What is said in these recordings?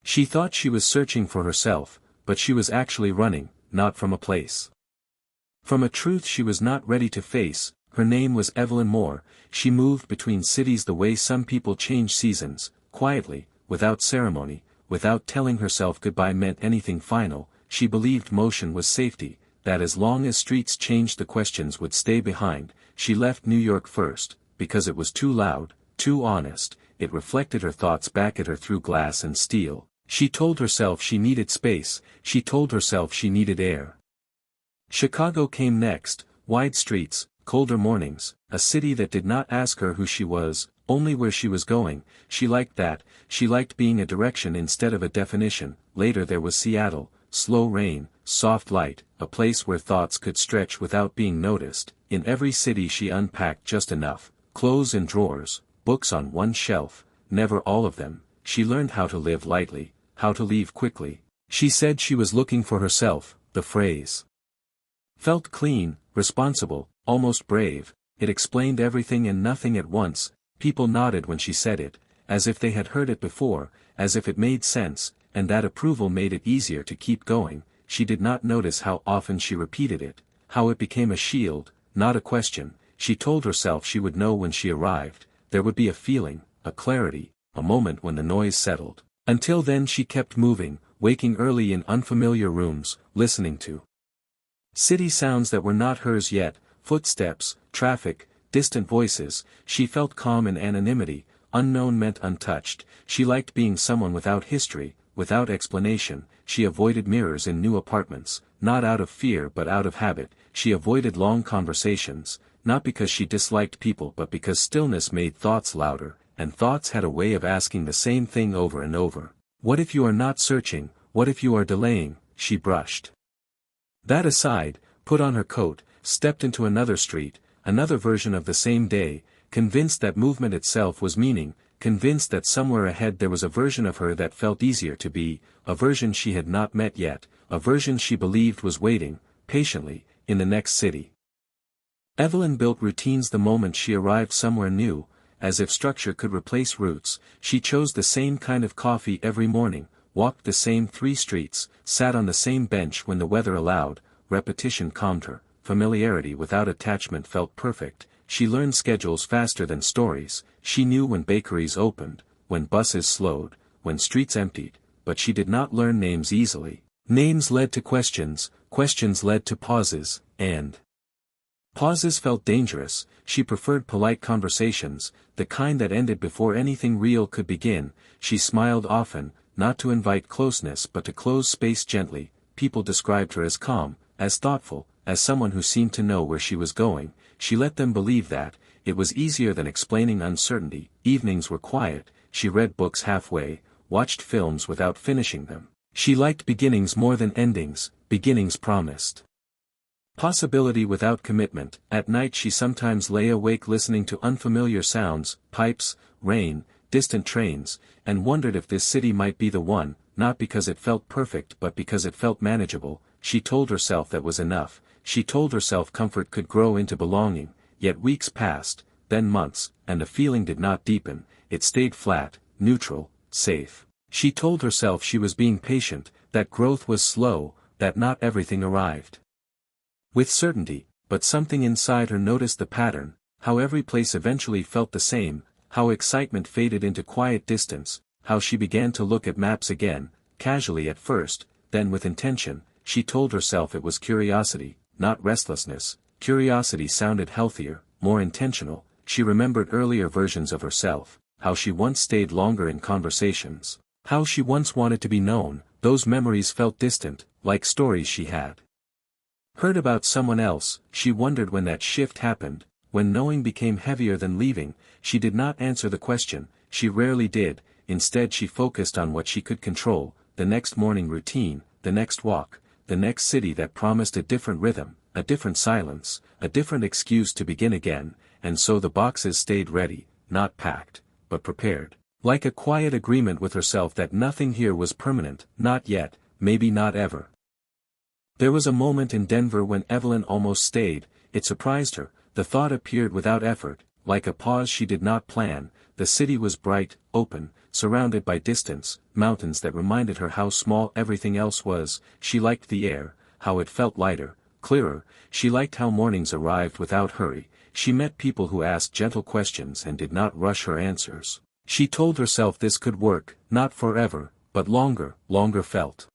She thought she was searching for herself, but she was actually running, not from a place. From a truth she was not ready to face. Her name was Evelyn Moore. She moved between cities the way some people change seasons, quietly, without ceremony, without telling herself goodbye meant anything final. She believed motion was safety, that as long as streets changed the questions would stay behind. She left New York first, because it was too loud, too honest. It reflected her thoughts back at her through glass and steel. She told herself she needed space, she told herself she needed air. Chicago came next, wide streets, colder mornings, a city that did not ask her who she was, only where she was going. She liked that. She liked being a direction instead of a definition. Later there was Seattle, slow rain, soft light, a place where thoughts could stretch without being noticed. In every city she unpacked just enough, clothes in drawers, books on one shelf, never all of them. She learned how to live lightly, how to leave quickly. She said she was looking for herself. The phrase felt clean, responsible, almost brave. It explained everything and nothing at once. People nodded when she said it, as if they had heard it before, as if it made sense, and that approval made it easier to keep going. She did not notice how often she repeated it, how it became a shield, not a question. She told herself she would know when she arrived. There would be a feeling, a clarity, a moment when the noise settled. Until then she kept moving, waking early in unfamiliar rooms, listening to city sounds that were not hers yet, footsteps, traffic, distant voices. She felt calm in anonymity. Unknown meant untouched. She liked being someone without history, without explanation. She avoided mirrors in new apartments, not out of fear but out of habit. She avoided long conversations, not because she disliked people but because stillness made thoughts louder, and thoughts had a way of asking the same thing over and over. What if you are not searching? What if you are delaying? She brushed that aside, put on her coat, stepped into another street, another version of the same day, convinced that movement itself was meaning, convinced that somewhere ahead there was a version of her that felt easier to be, a version she had not met yet, a version she believed was waiting, patiently, in the next city. Evelyn built routines the moment she arrived somewhere new, as if structure could replace roots. She chose the same kind of coffee every morning, walked the same 3 streets, sat on the same bench when the weather allowed. Repetition calmed her. Familiarity without attachment felt perfect. She learned schedules faster than stories. She knew when bakeries opened, when buses slowed, when streets emptied, but she did not learn names easily. Names led to questions, questions led to pauses, and pauses felt dangerous. She preferred polite conversations, the kind that ended before anything real could begin. She smiled often, not to invite closeness but to close space gently. People described her as calm, as thoughtful, as someone who seemed to know where she was going. She let them believe that. It was easier than explaining uncertainty. Evenings were quiet. She read books halfway, watched films without finishing them. She liked beginnings more than endings. Beginnings promised possibility without commitment. At night she sometimes lay awake listening to unfamiliar sounds, pipes, rain, distant trains, and wondered if this city might be the one, not because it felt perfect but because it felt manageable. She told herself that was enough. She told herself comfort could grow into belonging. Yet weeks passed, then months, and the feeling did not deepen. It stayed flat, neutral, safe. She told herself she was being patient, that growth was slow, that not everything arrived with certainty, but something inside her noticed the pattern, how every place eventually felt the same, how excitement faded into quiet distance, how she began to look at maps again, casually at first, then with intention. She told herself it was curiosity, not restlessness. Curiosity sounded healthier, more intentional. She remembered earlier versions of herself, how she once stayed longer in conversations, how she once wanted to be known. Those memories felt distant, like stories she had heard about someone else. She wondered when that shift happened, when knowing became heavier than leaving. She did not answer the question, she rarely did. Instead she focused on what she could control, the next morning routine, the next walk, the next city that promised a different rhythm, a different silence, a different excuse to begin again. And so the boxes stayed ready, not packed, but prepared, like a quiet agreement with herself that nothing here was permanent, not yet, maybe not ever. There was a moment in Denver when Evelyn almost stayed. It surprised her. The thought appeared without effort, like a pause she did not plan. The city was bright, open, surrounded by distance, mountains that reminded her how small everything else was. She liked the air, how it felt lighter, clearer. She liked how mornings arrived without hurry. She met people who asked gentle questions and did not rush her answers. She told herself this could work, not forever, but longer felt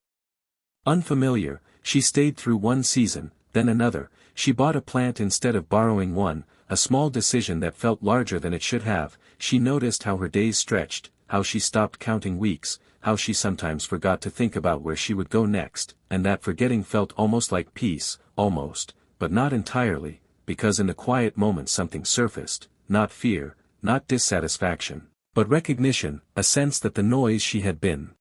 unfamiliar. She stayed through one season, then another. She bought a plant instead of borrowing one, a small decision that felt larger than it should have. She noticed how her days stretched, how she stopped counting weeks, how she sometimes forgot to think about where she would go next, and that forgetting felt almost like peace, almost, but not entirely, because in the quiet moments something surfaced, not fear, not dissatisfaction, but recognition, a sense that the noise she had been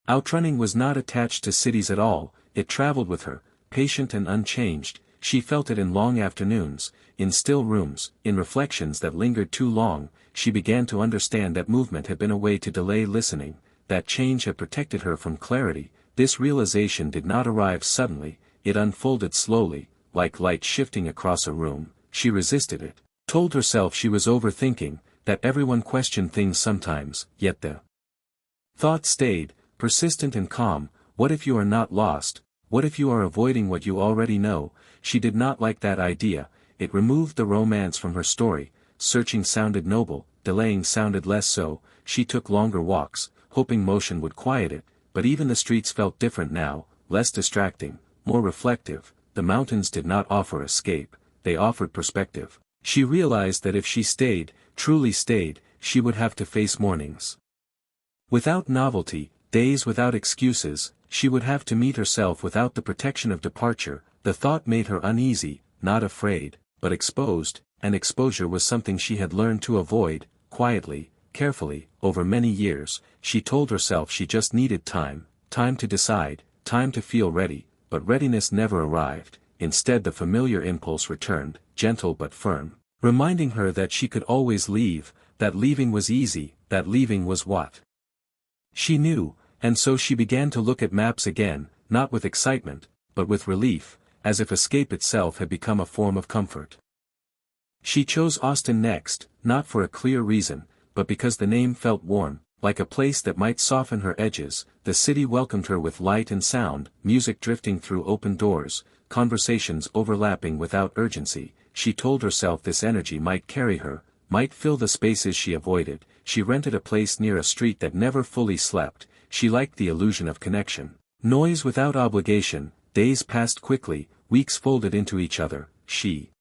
outrunning was not attached to cities at all. It traveled with her, patient and unchanged. She felt it in long afternoons, in still rooms, in reflections that lingered too long. She began to understand that movement had been a way to delay listening, that change had protected her from clarity. This realization did not arrive suddenly, it unfolded slowly, like light shifting across a room. She resisted it, told herself she was overthinking, that everyone questioned things sometimes, yet the thought stayed, persistent and calm. What if you are not lost? What if you are avoiding what you already know? She did not like that idea. It removed the romance from her story. Searching sounded noble, delaying sounded less so. She took longer walks, hoping motion would quiet it, but even the streets felt different now, less distracting, more reflective. The mountains did not offer escape, they offered perspective. She realized that if she stayed, truly stayed, she would have to face mornings without novelty, days without excuses. She would have to meet herself without the protection of departure. The thought made her uneasy, not afraid, but exposed, and exposure was something she had learned to avoid, quietly, carefully, over many years. She told herself she just needed time, time to decide, time to feel ready, but readiness never arrived. Instead the familiar impulse returned, gentle but firm, reminding her that she could always leave, that leaving was easy, that leaving was what she knew. And so she began to look at maps again, not with excitement, but with relief, as if escape itself had become a form of comfort. She chose Austin next, not for a clear reason, but because the name felt warm, like a place that might soften her edges. The city welcomed her with light and sound, music drifting through open doors, conversations overlapping without urgency. She told herself this energy might carry her, might fill the spaces she avoided. She rented a place near a street that never fully slept. She liked the illusion of connection. Noise without obligation. Days passed quickly, weeks folded into each other. She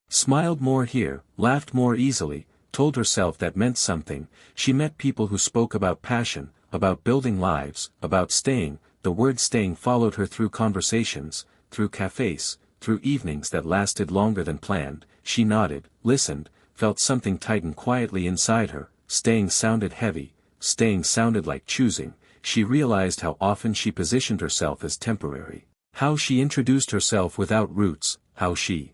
smiled more here, laughed more easily, told herself that meant something. She met people who spoke about passion, about building lives, about staying. The word staying followed her through conversations, through cafes, through evenings that lasted longer than planned. She nodded, listened, felt something tighten quietly inside her. Staying sounded heavy. Staying sounded like choosing. She realized how often she positioned herself as temporary, how she introduced herself without roots, how she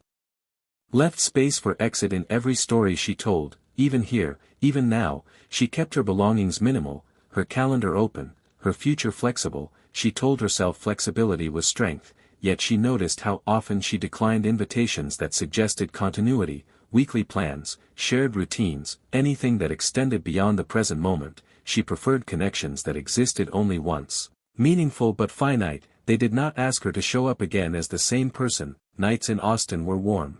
left space for exit in every story she told. Even here, even now, she kept her belongings minimal, her calendar open, her future flexible. She told herself flexibility was strength, yet she noticed how often she declined invitations that suggested continuity, weekly plans, shared routines, anything that extended beyond the present moment. She preferred connections that existed only once. Meaningful but finite. They did not ask her to show up again as the same person. Nights in Austin were warm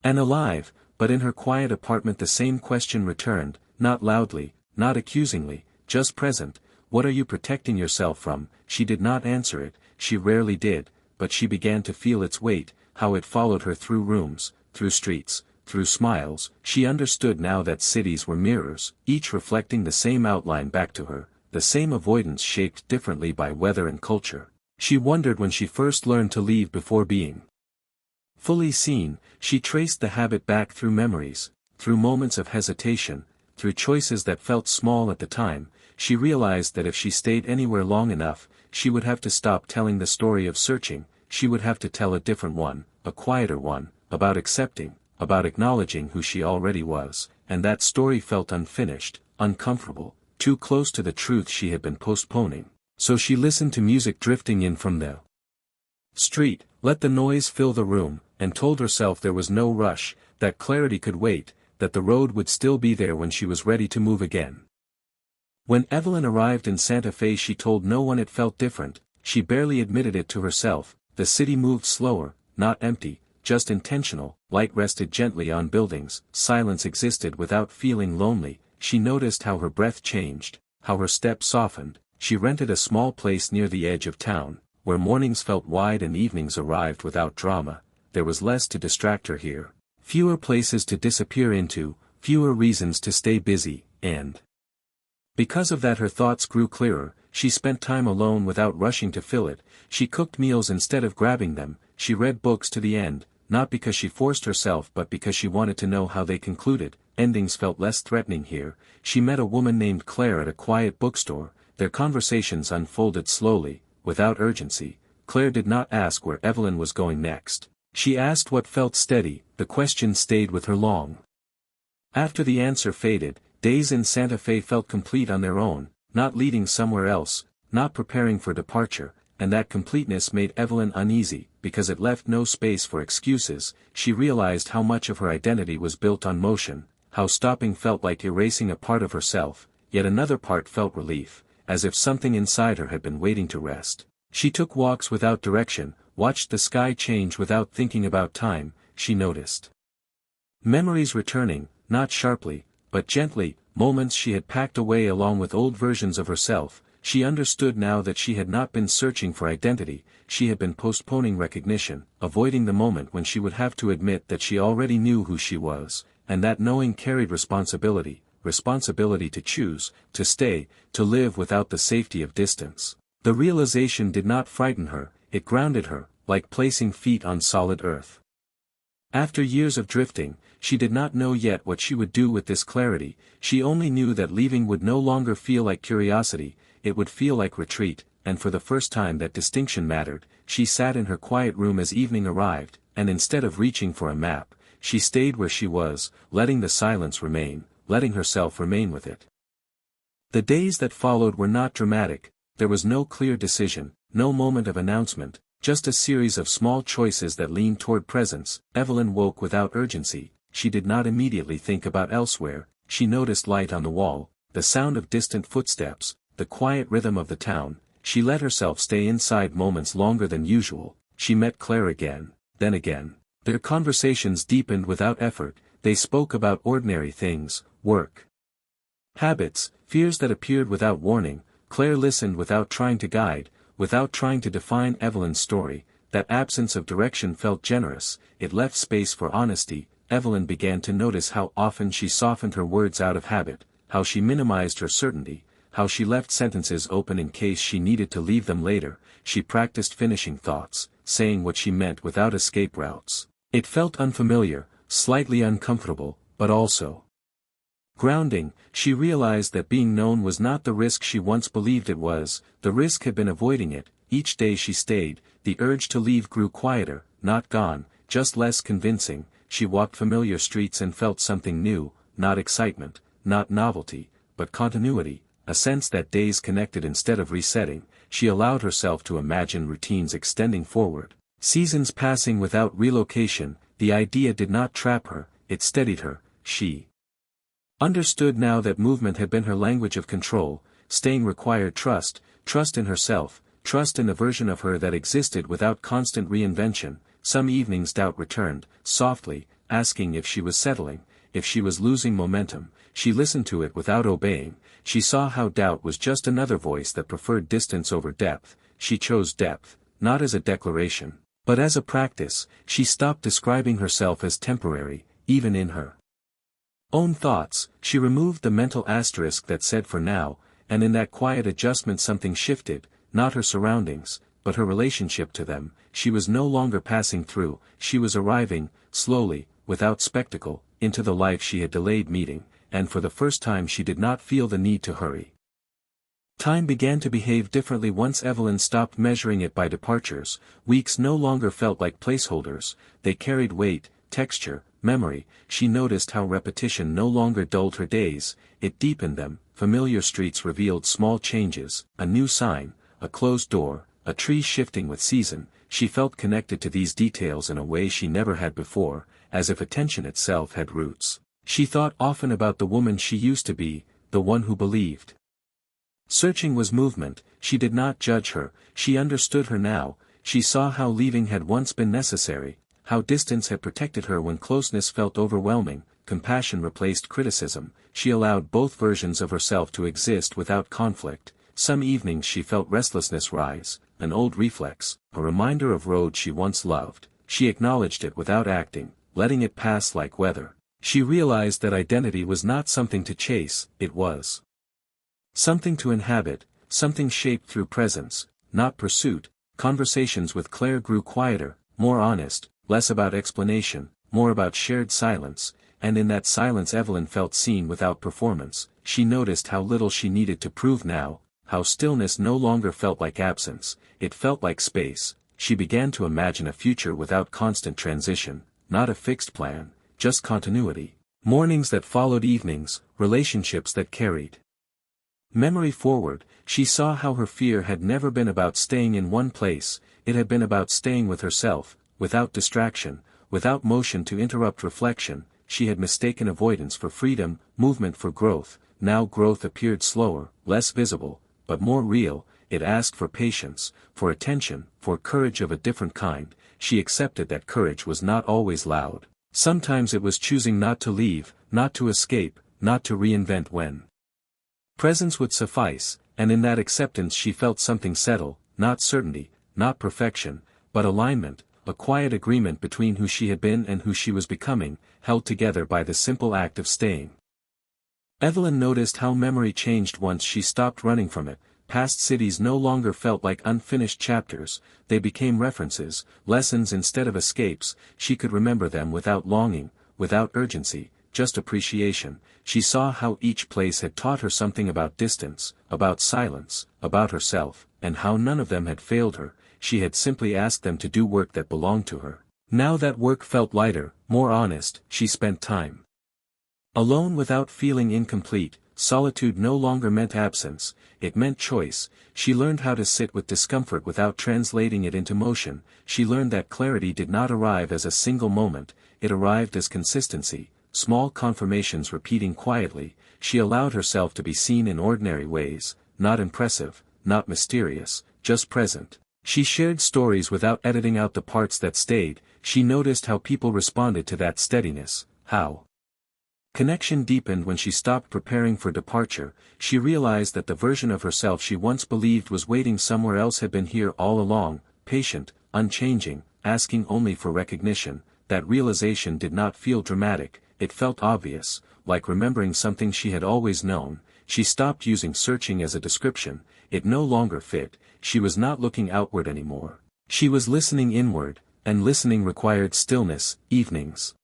and alive, but in her quiet apartment the same question returned, not loudly, not accusingly, just present. What are you protecting yourself from? She did not answer it, she rarely did, but she began to feel its weight, how it followed her through rooms, through streets, through smiles. She understood now that cities were mirrors, each reflecting the same outline back to her, the same avoidance shaped differently by weather and culture. She wondered when she first learned to leave before being fully seen. She traced the habit back through memories, through moments of hesitation, through choices that felt small at the time. She realized that if she stayed anywhere long enough, she would have to stop telling the story of searching. She would have to tell a different one, a quieter one, about accepting, about acknowledging who she already was, and that story felt unfinished, uncomfortable, too close to the truth she had been postponing. So she listened to music drifting in from the street, let the noise fill the room, and told herself there was no rush, that clarity could wait, that the road would still be there when she was ready to move again. When Evelyn arrived in Santa Fe she told no one it felt different, she barely admitted it to herself. The city moved slower, not empty, just intentional. Light rested gently on buildings, silence existed without feeling lonely. She noticed how her breath changed, how her step softened. She rented a small place near the edge of town, where mornings felt wide and evenings arrived without drama. There was less to distract her here, fewer places to disappear into, fewer reasons to stay busy, and because of that her thoughts grew clearer. She spent time alone without rushing to fill it. She cooked meals instead of grabbing them. She read books to the end, not because she forced herself but because she wanted to know how they concluded. Endings felt less threatening here. She met a woman named Claire at a quiet bookstore. Their conversations unfolded slowly, without urgency. Claire did not ask where Evelyn was going next. She asked what felt steady. The question stayed with her long. After the answer faded, days in Santa Fe felt complete on their own, not leading somewhere else, not preparing for departure, and that completeness made Evelyn uneasy, because it left no space for excuses. She realized how much of her identity was built on motion, how stopping felt like erasing a part of herself, yet another part felt relief, as if something inside her had been waiting to rest. She took walks without direction, watched the sky change without thinking about time. She noticed memories returning, not sharply, but gently, moments she had packed away along with old versions of herself. She understood now that she had not been searching for identity, she had been postponing recognition, avoiding the moment when she would have to admit that she already knew who she was, and that knowing carried responsibility to choose, to stay, to live without the safety of distance. The realization did not frighten her, it grounded her, like placing feet on solid earth. After years of drifting, she did not know yet what she would do with this clarity. She only knew that leaving would no longer feel like curiosity, it would feel like retreat, and for the first time that distinction mattered. She sat in her quiet room as evening arrived, and instead of reaching for a map, she stayed where she was, letting the silence remain, letting herself remain with it. The days that followed were not dramatic. There was no clear decision, no moment of announcement, just a series of small choices that leaned toward presence. Evelyn woke without urgency. She did not immediately think about elsewhere. She noticed light on the wall, the sound of distant footsteps, the quiet rhythm of the town. She let herself stay inside moments longer than usual. She met Claire again, then again. Their conversations deepened without effort. They spoke about ordinary things, work, habits, fears that appeared without warning. Claire listened without trying to guide, without trying to define Evelyn's story. That absence of direction felt generous, it left space for honesty. Evelyn began to notice how often she softened her words out of habit, how she minimized her certainty, how she left sentences open in case she needed to leave them later. She practiced finishing thoughts, saying what she meant without escape routes. It felt unfamiliar, slightly uncomfortable, but also grounding. She realized that being known was not the risk she once believed it was. The risk had been avoiding it. Each day she stayed, the urge to leave grew quieter, not gone, just less convincing. She walked familiar streets and felt something new, not excitement, not novelty, but continuity, a sense that days connected instead of resetting. She allowed herself to imagine routines extending forward, seasons passing without relocation. The idea did not trap her, it steadied her. She understood now that movement had been her language of control. Staying required trust, trust in herself, trust in the version of her that existed without constant reinvention. Some evenings doubt returned, softly, asking if she was settling, if she was losing momentum. She listened to it without obeying. She saw how doubt was just another voice that preferred distance over depth. She chose depth, not as a declaration, but as a practice. She stopped describing herself as temporary, even in her own thoughts. She removed the mental asterisk that said for now, and in that quiet adjustment something shifted, not her surroundings, but her relationship to them. She was no longer passing through, she was arriving, slowly, without spectacle, into the life she had delayed meeting, and for the first time she did not feel the need to hurry. Time began to behave differently once Evelyn stopped measuring it by departures. Weeks no longer felt like placeholders, they carried weight, texture, memory. She noticed how repetition no longer dulled her days, it deepened them. Familiar streets revealed small changes, a new sign, a closed door, a tree shifting with season. She felt connected to these details in a way she never had before, as if attention itself had roots. She thought often about the woman she used to be, the one who believed Searching was movement, she did not judge her, she understood her now, she saw how leaving had once been necessary, how distance had protected her when closeness felt overwhelming, compassion replaced criticism, she allowed both versions of herself to exist without conflict. Some evenings she felt restlessness rise, an old reflex, a reminder of road she once loved, she acknowledged it without acting, letting it pass like weather. She realized that identity was not something to chase, it was something to inhabit, something shaped through presence, not pursuit. Conversations with Claire grew quieter, more honest, less about explanation, more about shared silence, and in that silence Evelyn felt seen without performance. She noticed how little she needed to prove now, how stillness no longer felt like absence, it felt like space. She began to imagine a future without constant transition, not a fixed plan, just continuity. Mornings that followed evenings, relationships that carried memory forward. She saw how her fear had never been about staying in one place, it had been about staying with herself, without distraction, without motion to interrupt reflection. She had mistaken avoidance for freedom, movement for growth. Now growth appeared slower, less visible, but more real. It asked for patience, for attention, for courage of a different kind. She accepted that courage was not always loud. Sometimes it was choosing not to leave, not to escape, not to reinvent when presence would suffice, and in that acceptance she felt something settle, not certainty, not perfection, but alignment, a quiet agreement between who she had been and who she was becoming, held together by the simple act of staying. Evelyn noticed how memory changed once she stopped running from it. Past cities no longer felt like unfinished chapters, they became references, lessons instead of escapes. She could remember them without longing, without urgency, just appreciation. She saw how each place had taught her something about distance, about silence, about herself, and how none of them had failed her. She had simply asked them to do work that belonged to her. Now that work felt lighter, more honest. She spent time alone without feeling incomplete. Solitude no longer meant absence, it meant choice. She learned how to sit with discomfort without translating it into motion. She learned that clarity did not arrive as a single moment, it arrived as consistency, small confirmations repeating quietly. She allowed herself to be seen in ordinary ways, not impressive, not mysterious, just present. She shared stories without editing out the parts that stayed. She noticed how people responded to that steadiness, how connection deepened when she stopped preparing for departure. She realized that the version of herself she once believed was waiting somewhere else had been here all along, patient, unchanging, asking only for recognition. That realization did not feel dramatic, it felt obvious, like remembering something she had always known. She stopped using searching as a description, it no longer fit. She was not looking outward anymore. She was listening inward, and listening required stillness. Evenings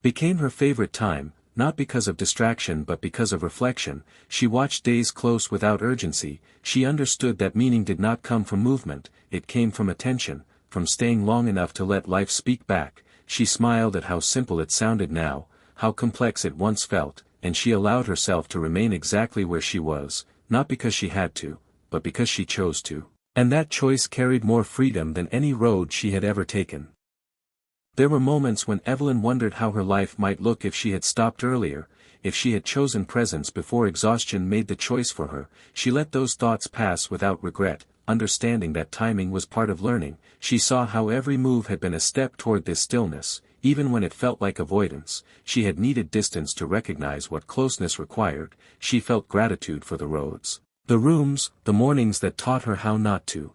became her favorite time, not because of distraction but because of reflection. She watched days close without urgency. She understood that meaning did not come from movement, it came from attention, from staying long enough to let life speak back. She smiled at how simple it sounded now, how complex it once felt, and she allowed herself to remain exactly where she was, not because she had to, but because she chose to. And that choice carried more freedom than any road she had ever taken. There were moments when Evelyn wondered how her life might look if she had stopped earlier, if she had chosen presence before exhaustion made the choice for her. She let those thoughts pass without regret, understanding that timing was part of learning. She saw how every move had been a step toward this stillness, even when it felt like avoidance. She had needed distance to recognize what closeness required. She felt gratitude for the roads, the rooms, the mornings that taught her how not to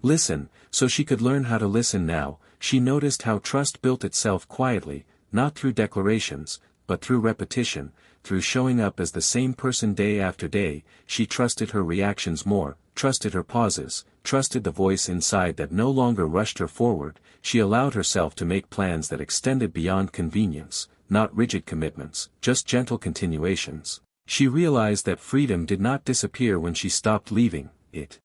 listen, so she could learn how to listen now. She noticed how trust built itself quietly, not through declarations, but through repetition, through showing up as the same person day after day. She trusted her reactions more, trusted her pauses, trusted the voice inside that no longer rushed her forward. She allowed herself to make plans that extended beyond convenience, not rigid commitments, just gentle continuations. She realized that freedom did not disappear when she stopped leaving, it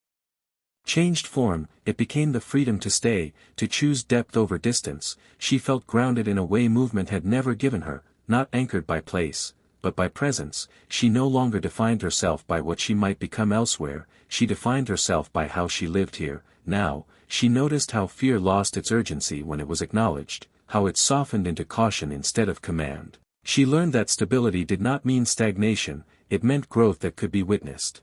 changed form. It became the freedom to stay, to choose depth over distance. She felt grounded in a way movement had never given her, not anchored by place, but by presence. She no longer defined herself by what she might become elsewhere, she defined herself by how she lived here. Now, she noticed how fear lost its urgency when it was acknowledged, how it softened into caution instead of command. She learned that stability did not mean stagnation, it meant growth that could be witnessed.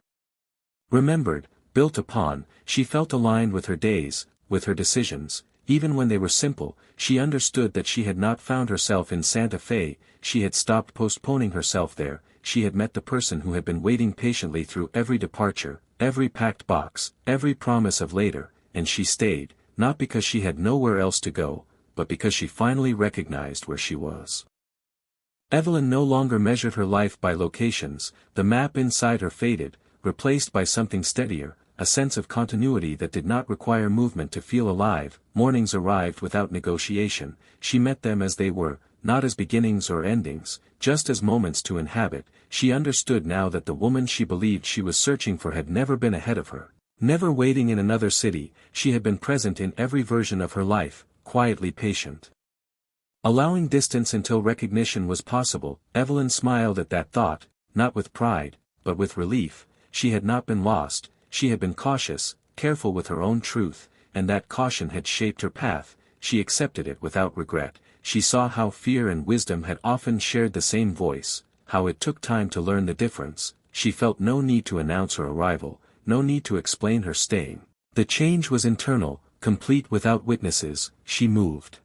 Remembered, built upon, she felt aligned with her days, with her decisions, even when they were simple. She understood that she had not found herself in Santa Fe, she had stopped postponing herself there, she had met the person who had been waiting patiently through every departure, every packed box, every promise of later, and she stayed, not because she had nowhere else to go, but because she finally recognized where she was. Evelyn no longer measured her life by locations, the map inside her faded, replaced by something steadier, a sense of continuity that did not require movement to feel alive. Mornings arrived without negotiation, she met them as they were, not as beginnings or endings, just as moments to inhabit. She understood now that the woman she believed she was searching for had never been ahead of her, never waiting in another city. She had been present in every version of her life, quietly patient, allowing distance until recognition was possible. Evelyn smiled at that thought, not with pride, but with relief. She had not been lost, she had been cautious, careful with her own truth, and that caution had shaped her path. She accepted it without regret. She saw how fear and wisdom had often shared the same voice, how it took time to learn the difference. She felt no need to announce her arrival, no need to explain her staying. The change was internal, complete without witnesses. She moved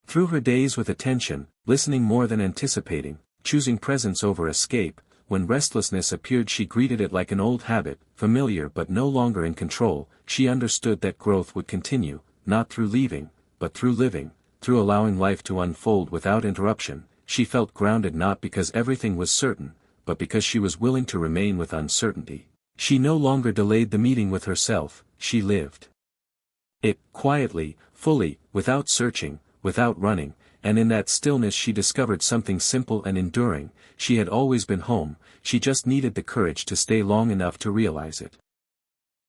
through her days with attention, listening more than anticipating, choosing presence over escape. When restlessness appeared, she greeted it like an old habit, familiar but no longer in control. She understood that growth would continue, not through leaving, but through living, through allowing life to unfold without interruption. She felt grounded not because everything was certain, but because she was willing to remain with uncertainty. She no longer delayed the meeting with herself, she lived it, quietly, fully, without searching, without running. And in that stillness she discovered something simple and enduring. She had always been home, she just needed the courage to stay long enough to realize it.